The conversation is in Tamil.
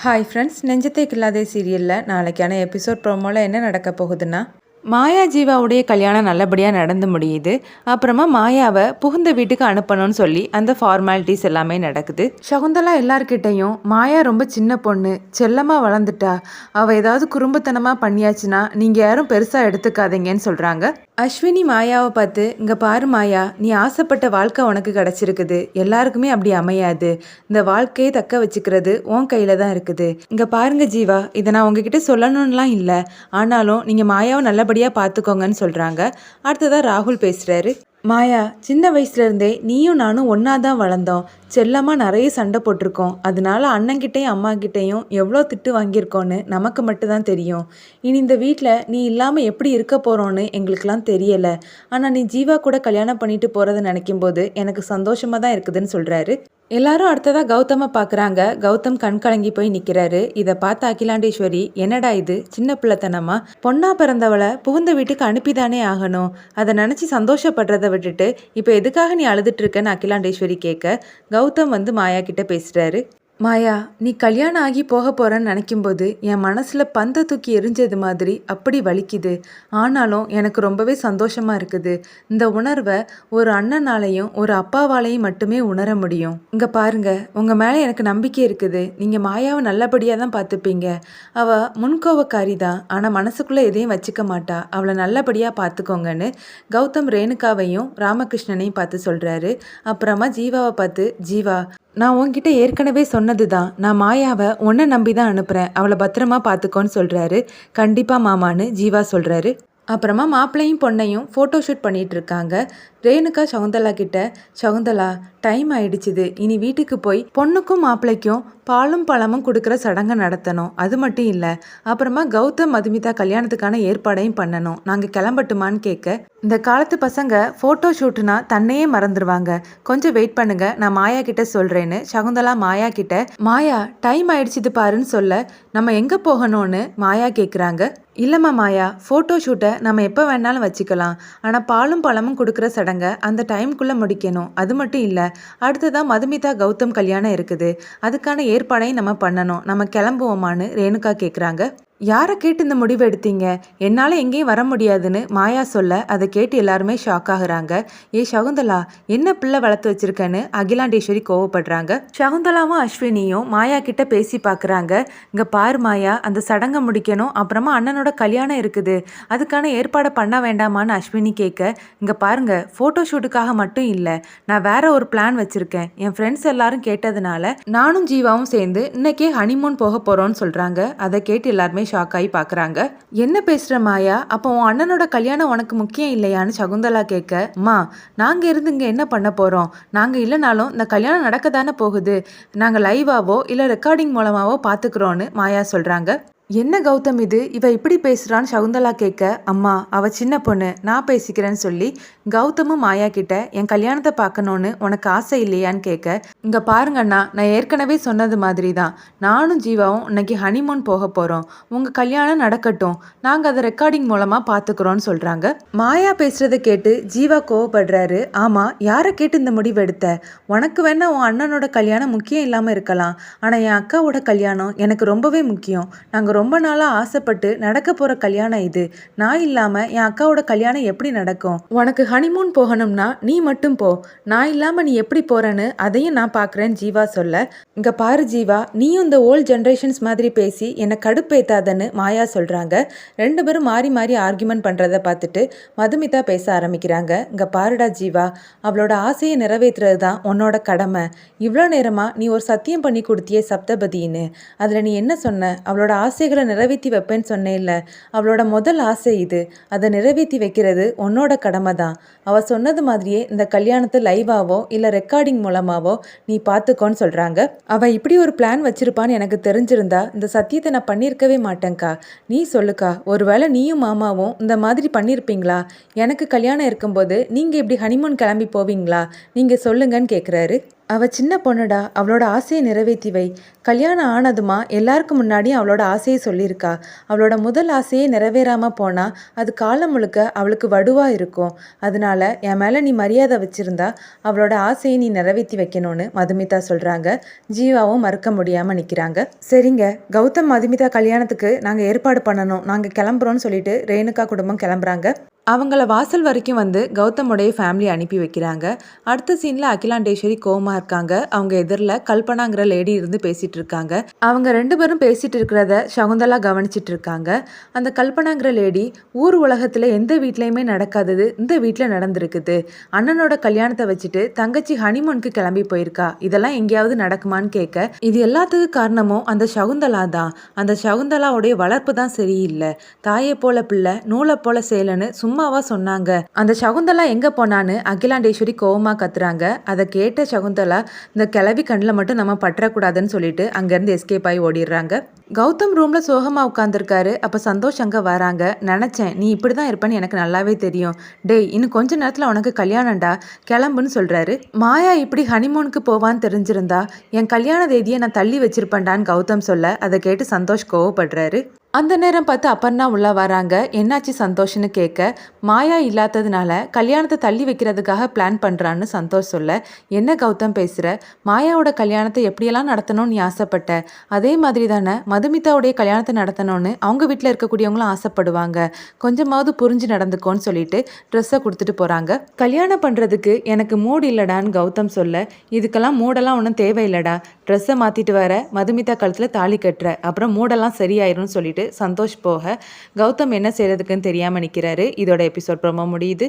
ஹாய் ஃப்ரெண்ட்ஸ், நெஞ்சத்தை கில்லாதே சீரியலில் நாளைக்கான எபிசோட் ப்ரோமோவில் என்ன நடக்க போகுதுன்னா, மாயா ஜீவாவுடைய கல்யாணம் நல்லபடியாக நடந்து முடியுது. அப்புறமா மாயாவை புகுந்த வீட்டுக்கு அனுப்பணும்னு சொல்லி அந்த ஃபார்மாலிட்டிஸ் எல்லாமே நடக்குது. சகுந்தலா எல்லார்கிட்டையும் மாயா ரொம்ப சின்ன பொண்ணு, செல்லமாக வளர்ந்துட்டா, அவள் ஏதாவது குறும்புத்தனமாக பண்ணியாச்சுன்னா நீங்கள் யாரும் பெருசாக எடுத்துக்காதீங்கன்னு சொல்கிறாங்க. அஸ்வினி மாயாவை பார்த்து, இங்கே பாரு மாயா, நீ ஆசைப்பட்ட வாழ்க்கை உனக்கு கிடச்சிருக்குது, எல்லாருக்குமே அப்படி அமையாது. இந்த வாழ்க்கையை தக்க வச்சுக்கிறது உன் கையில் தான் இருக்குது. இங்கே பாருங்க ஜீவா, இதை நான் உங்ககிட்ட சொல்லணும்லாம் இல்லை, ஆனாலும் நீங்கள் மாயாவை நல்லபடியாக பார்த்துக்கோங்கன்னு சொல்கிறாங்க. அடுத்ததாக ராகுல் பேசுகிறாரு. மாயா, சின்ன வயசுலேருந்தே நீயும் நானும் ஒன்றா தான் வளர்ந்தோம். செல்லமாக நிறைய சண்டை போட்டிருக்கோம். அதனால அண்ணங்கிட்டையும் அம்மாக்கிட்டையும் எவ்வளோ திட்டு வாங்கியிருக்கோன்னு நமக்கு மட்டும்தான் தெரியும். இனி இந்த வீட்டில் நீ இல்லாமல் எப்படி இருக்க போகிறோன்னு எங்களுக்கெல்லாம் தெரியலை. ஆனால் நீ ஜீவா கூட கல்யாணம் பண்ணிட்டு போகிறத நினைக்கும் போது எனக்கு சந்தோஷமாக தான் இருக்குதுன்னு சொல்கிறாரு. எல்லாரும் அடுத்ததாக கௌதமை பார்க்குறாங்க. கௌதம் கண் கலங்கி போய் நிற்கிறாரு. இதை பார்த்த அகிலாண்டேஸ்வரி, என்னடா இது சின்ன பிள்ளைத்தனமா, பொண்ணா பிறந்தவளை புகுந்த வீட்டுக்கு அனுப்பிதானே ஆகணும், அதை நினச்சி சந்தோஷப்படுறதை விட்டுட்டு இப்போ எதுக்காக நீ அழுதுட்டு இருக்கன்னு அகிலாண்டேஸ்வரி கேட்க, கௌதம் வந்து மாயா கிட்ட பேசுகிறாரு. மாயா, நீ கல்யாணம் ஆகி போக போகிறேன்னு நினைக்கும்போது என் மனசில் பந்தை தூக்கி எரிஞ்சது மாதிரி அப்படி வலிக்குது. ஆனாலும் எனக்கு ரொம்பவே சந்தோஷமாக இருக்குது. இந்த உணர்வை ஒரு அண்ணனாலையும் ஒரு அப்பாவாலையும் மட்டுமே உணர முடியும். இங்கே பாருங்க, உங்கள் மேலே எனக்கு நம்பிக்கை இருக்குது. நீங்கள் மாயாவை நல்லபடியாக தான் பார்த்துப்பீங்க. அவள் முன்கோவக்காரி தான், ஆனால் மனசுக்குள்ளே எதையும் வச்சுக்க மாட்டா. அவளை நல்லபடியாக பார்த்துக்கோங்கன்னு கௌதம் ரேணுகாவையும் ராமகிருஷ்ணனையும் பார்த்து சொல்கிறாரு. அப்புறமா ஜீவாவை பார்த்து, ஜீவா, நான் உன்கிட்ட ஏற்கனவே சொன்னது தான், நான் மாயாவை உன்னை நம்பி தான் அனுப்புகிறேன், அவளை பத்திரமா பார்த்துக்கோன்னு சொல்கிறாரு. கண்டிப்பாக மாமான்னு ஜீவா சொல்கிறாரு. அப்புறமா மாப்பிள்ளையும் பொண்ணையும் ஃபோட்டோ ஷூட் பண்ணிகிட்டு இருக்காங்க. ரேணுகா சகுந்தலா கிட்ட, சகுந்தலா, டைம் ஆயிடுச்சுது, இனி வீட்டுக்கு போய் பொண்ணுக்கும் மாப்பிள்ளைக்கும் பாலும் பழமும் கொடுக்குற சடங்கை நடத்தணும். அது மட்டும் இல்லை, அப்புறமா கௌதம் மதுமிதா கல்யாணத்துக்கான ஏற்பாடையும் பண்ணணும். நாங்கள் கிளம்பட்டுமான்னு கேட்க, இந்த காலத்து பசங்க ஃபோட்டோ ஷூட்டுனா தன்னையே மறந்துடுவாங்க, கொஞ்சம் வெயிட் பண்ணுங்க, நான் மாயா கிட்ட சொல்கிறேன்னு சகுந்தலா மாயா கிட்ட, மாயா டைம் ஆயிடுச்சுது பாருன்னு சொல்ல, நம்ம எங்கே போகணும்னு மாயா கேட்குறாங்க. இல்லைம்மா மாயா, ஃபோட்டோ ஷூட்டை நம்ம எப்போ வேணாலும் வச்சுக்கலாம், ஆனால் பாலும் பழமும் கொடுக்குற சடங்கை அந்த டைமுக்குள்ளே முடிக்கணும். அது மட்டும் இல்லை, அடுத்ததான் மதுமிதா கௌதம் கல்யாணம் இருக்குது, அதுக்கான ஏற்பாடையும் நம்ம பண்ணணும். நம்ம கிளம்புவோமான்னு ரேணுகா கேட்குறாங்க. யாரை கேட்டு இந்த முடிவு எடுத்தீங்க? என்னால் எங்கேயும் வர முடியாதுன்னு மாயா சொல்ல, அதை கேட்டு எல்லாருமே ஷாக் ஆகுறாங்க. ஏ சகுந்தலா, என்ன பிள்ளை வளர்த்து வச்சிருக்கேன்னு அகிலாண்டேஸ்வரி கோவப்படுறாங்க. சகுந்தலாவும் அஸ்வினியும் மாயா கிட்ட பேசி பார்க்குறாங்க. இங்கே பாரு மாயா, அந்த சடங்கை முடிக்கணும், அப்புறமா அண்ணனோட கல்யாணம் இருக்குது, அதுக்கான ஏற்பாடை பண்ண வேண்டாமான்னு அஸ்வினி கேட்க, இங்கே பாருங்க, ஃபோட்டோ ஷூட்டுக்காக மட்டும் இல்லை, நான் வேற ஒரு பிளான் வச்சுருக்கேன். என் ஃப்ரெண்ட்ஸ் எல்லாரும் கேட்டதுனால நானும் ஜீவாவும் சேர்ந்து இன்னைக்கே ஹனிமூன் போக போகிறோன்னு சொல்கிறாங்க. அதை கேட்டு எல்லாருமே ஷாக் ஆகி பார்க்குறாங்க. என்ன பேசுகிற மாயா, அப்போ உன் அண்ணனோட கல்யாணம் உனக்கு முக்கியம் இல்லையான்னு சகுந்தலா கேட்க, அம்மா, நாங்கள் இருந்து இங்கே என்ன பண்ண போகிறோம், நாங்கள் இல்லைனாலும் இந்த கல்யாணம் நடக்க தானே போகுது, நாங்கள் லைவாவோ இல்லை ரெக்கார்டிங் மூலமாவோ பார்த்துக்குறோன்னு மாயா சொல்கிறாங்க. என்ன கௌதம் இது, இவ இப்படி பேசுகிறான்னு சகுந்தலா கேட்க, அம்மா, அவள் சின்ன பொண்ணு, நான் பேசிக்கிறேன்னு சொல்லி கௌதமும் மாயா கிட்ட, என் கல்யாணத்தை பார்க்கணுன்னு உனக்கு ஆசை இல்லையான்னு கேட்க, இங்கே பாருங்கண்ணா, நான் ஏற்கனவே சொன்னது மாதிரி தான், நானும் ஜீவாவும் இன்னைக்கு ஹனிமூன் போக போகிறோம், உங்கள் கல்யாணம் நடக்கட்டும், நாங்கள் அதை ரெக்கார்டிங் மூலமாக பார்த்துக்குறோன்னு சொல்கிறாங்க. மாயா பேசுகிறத கேட்டு ஜீவா கோவப்படுறாரு. ஆமாம், யாரை கேட்டு இந்த முடிவு எடுத்த? உனக்கு வேணா உன் அண்ணனோட கல்யாணம் முக்கியம் இல்லாமல் இருக்கலாம், ஆனால் என் அக்காவோட கல்யாணம் எனக்கு ரொம்பவே முக்கியம். நாங்கள் ரொம்ப நாளாக ஆசைப்பட்டு நடக்க போகிற கல்யாணம் இது. நான் இல்லாமல் என் அக்காவோட கல்யாணம் எப்படி நடக்கும்? உனக்கு ஹனிமூன் போகணும்னா நீ மட்டும் போ, நான் இல்லாமல் நீ எப்படி போகிறேன்னு அதையும் நான் பார்க்குறேன்னு ஜீவா சொல்ல, இங்கே பாரு ஜீவா, நீயும் இந்த ஓல்ட் ஜென்ரேஷன்ஸ் மாதிரி பேசி என்னை கடுப்பேத்தாதன்னு மாயா சொல்கிறாங்க. ரெண்டு பேரும் மாறி மாறி ஆர்கியூமெண்ட் பண்ணுறதை பார்த்துட்டு மதுமிதா பேச ஆரம்பிக்கிறாங்க. இங்கே பாருடா ஜீவா, அவளோட ஆசையை நிறைவேற்றுறது தான் உன்னோட கடமை. இவ்வளோ நேரமாக நீ ஒரு சத்தியம் பண்ணி கொடுத்தியே சப்தபதின்னு, அதில் நீ என்ன சொன்ன? அவளோட ஆசை நிறைவேற்றி வைப்பேன்னு சொன்னேன்ல, அவளோட முதல் ஆசை இது, அதை நிறைவேற்றி வைக்கிறது உன்னோட கடமை தான். அவள் சொன்னது மாதிரியே இந்த கல்யாணத்தை லைவாவோ இல்லை ரெக்கார்டிங் மூலமாவோ நீ பார்த்துக்கோன்னு சொல்கிறாங்க. அவள் இப்படி ஒரு பிளான் வச்சிருப்பான்னு எனக்கு தெரிஞ்சிருந்தா இந்த சத்தியத்தை நான் பண்ணியிருக்கவே மாட்டேங்க்கா. நீ சொல்லுக்கா, ஒருவேளை நீயும் மாமாவும் இந்த மாதிரி பண்ணியிருப்பீங்களா? எனக்கு கல்யாணம் இருக்கும்போது நீங்கள் இப்படி ஹனிமூன் கிளம்பி போவீங்களா? நீங்கள் சொல்லுங்கன்னு கேட்குறாரு. அவ சின்ன பொண்ணுடா, அவளோட ஆசையை நிறைவேற்றி வை. கல்யாணம் ஆனதுமா எல்லாருக்கும் முன்னாடியும் அவளோட ஆசையை சொல்லியிருக்கா. அவளோட முதல் ஆசையே நிறைவேறாமல் போனால் அது காலம் முழுக்க அவளுக்கு வடுவாக இருக்கும். அதனால என் மேலே நீ மரியாதை வச்சுருந்தா அவளோட ஆசையை நீ நிறைவேற்றி வைக்கணும்னு மதுமிதா சொல்கிறாங்க. ஜீவாவும் மறுக்க முடியாமல் நிற்கிறாங்க. சரிங்க, கௌதம் மதுமிதா கல்யாணத்துக்கு நாங்கள் ஏற்பாடு பண்ணணும், நாங்கள் கிளம்புறோன்னு சொல்லிட்டு ரேணுகா குடும்பம் கிளம்புறாங்க. அவங்கள வாசல் வரைக்கும் வந்து கௌதமுடைய ஃபேமிலி அனுப்பி வைக்கிறாங்க. அடுத்த சீனில் அகிலாண்டேஸ்வரி கோவமாக இருக்காங்க. அவங்க எதிரில் கல்பனாங்கிற லேடி இருந்து பேசிகிட்டு இருக்காங்க. அவங்க 2 பேரும் பேசிகிட்டு இருக்கிறத சகுந்தலா கவனிச்சிட்டு இருக்காங்க. அந்த கல்பனாங்கிற லேடி, ஊர் உலகத்தில் எந்த வீட்லேயுமே நடக்காதது இந்த வீட்டில் நடந்திருக்குது. அண்ணனோட கல்யாணத்தை வச்சுட்டு தங்கச்சி ஹனிமூனுக்கு கிளம்பி போயிருக்கா, இதெல்லாம் எங்கேயாவது நடக்குமான்னு கேட்க, இது எல்லாத்துக்கும் காரணமும் அந்த சகுந்தலா தான். அந்த சகுந்தலாவுடைய வளர்ப்பு தான் சரியில்லை. தாயை போல பிள்ளை, நூலை போல சேலன்னு சும்மாவா சொன்னாங்க. அந்த சகுந்தலா எங்க போனான்னு அகிலாண்டேஸ்வரி கோவமா கத்துறாங்க. அதை கேட்ட சகுந்தலா, இந்த கிளவி கண்ணில் மட்டும் நம்ம பற்றக்கூடாதுன்னு சொல்லிட்டு அங்கேருந்து எஸ்கேப் ஆகி ஓடிடுறாங்க. கௌதம் ரூம்ல சோகமா உட்காந்துருக்காரு. அப்ப சந்தோஷ் அங்க வராங்க. நினைச்சேன் நீ இப்படிதான் இருப்பேன்னு எனக்கு நல்லாவே தெரியும். டேய், இன்னும் கொஞ்ச நேரத்துல உனக்கு கல்யாணம்டா, கிளம்புன்னு சொல்றாரு. மாயா இப்படி ஹனிமூனுக்கு போவான்னு தெரிஞ்சிருந்தா என் கல்யாண தேதியை நான் தள்ளி வச்சிருப்பேன்டான்னு கௌதம் சொல்ல, அதை கேட்டு சந்தோஷ் கோவப்படுறாரு. அந்த நேரம் பார்த்து அப்பர்ணா உள்ள வராங்க. என்னாச்சு சந்தோஷ்னு கேட்க, மாயா இல்லாததுனால கல்யாணத்தை தள்ளி வைக்கிறதுக்காக பிளான் பண்ணுறான்னு சந்தோஷ் சொல்ல, என்ன கௌதம் பேசுகிற, மாயாவோட கல்யாணத்தை எப்படியெல்லாம் நடத்தணும்னு நீ ஆசைப்பட்ட, அதே மாதிரி தானே மதுமிதாவுடைய கல்யாணத்தை நடத்தணும்னு அவங்க வீட்டில் இருக்கக்கூடியவங்களும் ஆசைப்படுவாங்க, கொஞ்சமாவது புரிஞ்சு நடந்துக்கோன்னு சொல்லிட்டு ட்ரெஸ்ஸை கொடுத்துட்டு போகிறாங்க. கல்யாணம் பண்ணுறதுக்கு எனக்கு மூடு இல்லடான்னு கௌதம் சொல்ல, இதுக்கெல்லாம் மூடெல்லாம் ஒன்றும் தேவையில்லடா, ட்ரெஸ்ஸை மாற்றிட்டு வர, மதுமிதா கழுத்தில் தாலி கட்டுற, அப்புறம் மூடெல்லாம் சரியாயிரும்னு சொல்லிட்டு சந்தோஷ் போக, கௌதம் என்ன செய்யறதுக்குன்னு தெரியாம நிக்கிறாரு. இதோட எபிசோட் ப்ரோமோ முடியுது.